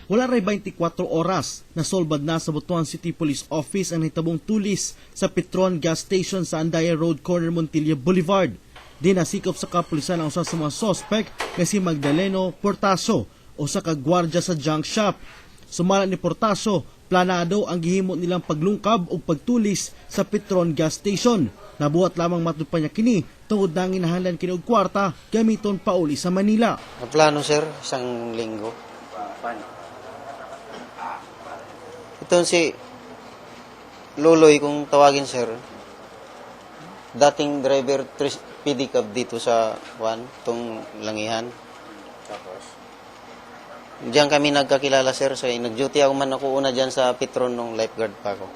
Wala ray 24 oras na solbad na sa Butuan City Police Office ang nahitabong tulis sa Petron Gas Station sa Andaya Road, corner Montilla Boulevard. Di nasikop sa kapulisan ang usa sa mga suspect nga si Magdaleno Portaso o sa kagwardya sa junk shop. Sumala ni Portaso, planado ang gihimo nilang paglungkab o pagtulis sa Petron Gas Station. Nabuhat lamang matud pa niya kini tungod na ginahanglan kini og kwarta gamiton pauli sa Manila. Plano sir, isang linggo. Ito si Loloy kung tawagin sir. Dating driver PD Cab dito sa tong Langihan. Tapos diyan kami nagkakilala sir. So, nag-duty ako man ako una diyan sa Petron nung lifeguard pa ako.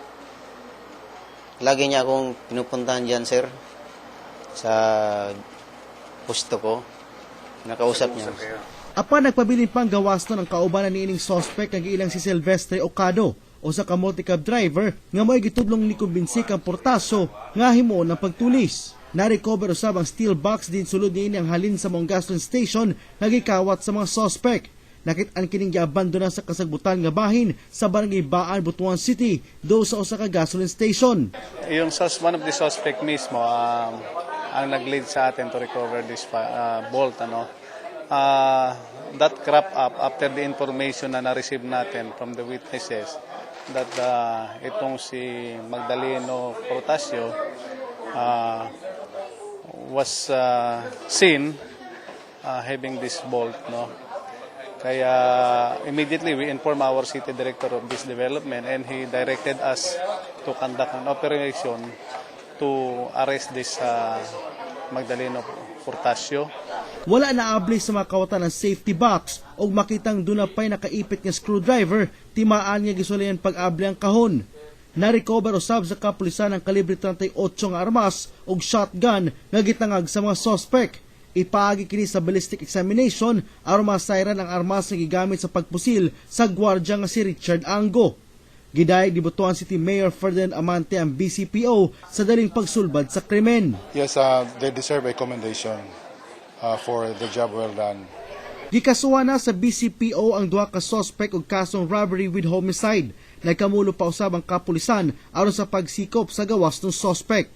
Lagi niya akong pinupuntahan diyan sir. Sa pusto ko. Nakausap niya. Apan nagpabilin pang gawas ng kaubanan ni ining suspect nga giilang si Silvestre Ocado o sa multi-cab driver nga mo'y gitudlong ni kumbinsi kang Portaso nga himuon ng pagtulis. Na-recover usab ang steel box din sulod ni ang halin sa mong gasoline station nga gikawat sa mga suspect. Nakit-an kining giabandona sa kasagbutan nga bahin sa Barangay Baan, Butuan City do sa usa ka gasoline station. Yung one of the suspect mismo ang nag-lead sa atin to recover this bolt that crop up after the information na na-receive natin from the witnesses that itong si Magdaleno Portacio was seen having this bolt, no. Kaya immediately we inform our city director of this development and he directed us to conduct an operation to arrest this Magdaleno Portacio. Wala na abli sa mga kawatan ng safety box o makitang dunapay nakaipit nga screwdriver, timaan nga gisulayan pag-abli ang kahon. Na-recover usab sa kapulisan ang kalibre 38 nga armas o shotgun nga gitangag sa mga suspect. Ipaagi kini sa ballistic examination aron masayran ang armas nga gigamit sa pagpusil sa gwardya nga si Richard Ango. Gidayeg ni Butuan City Mayor Ferdinand Amante ang BCPO sa daling pagsulbad sa krimen. Yes, they deserve a commendation for the job well done. Gikasuhan na sa BCPO ang duha ka suspect og kasong robbery with homicide. Nagkamulo pa usab ang kapulisan aron sa pagsikop sa gawas ng suspect.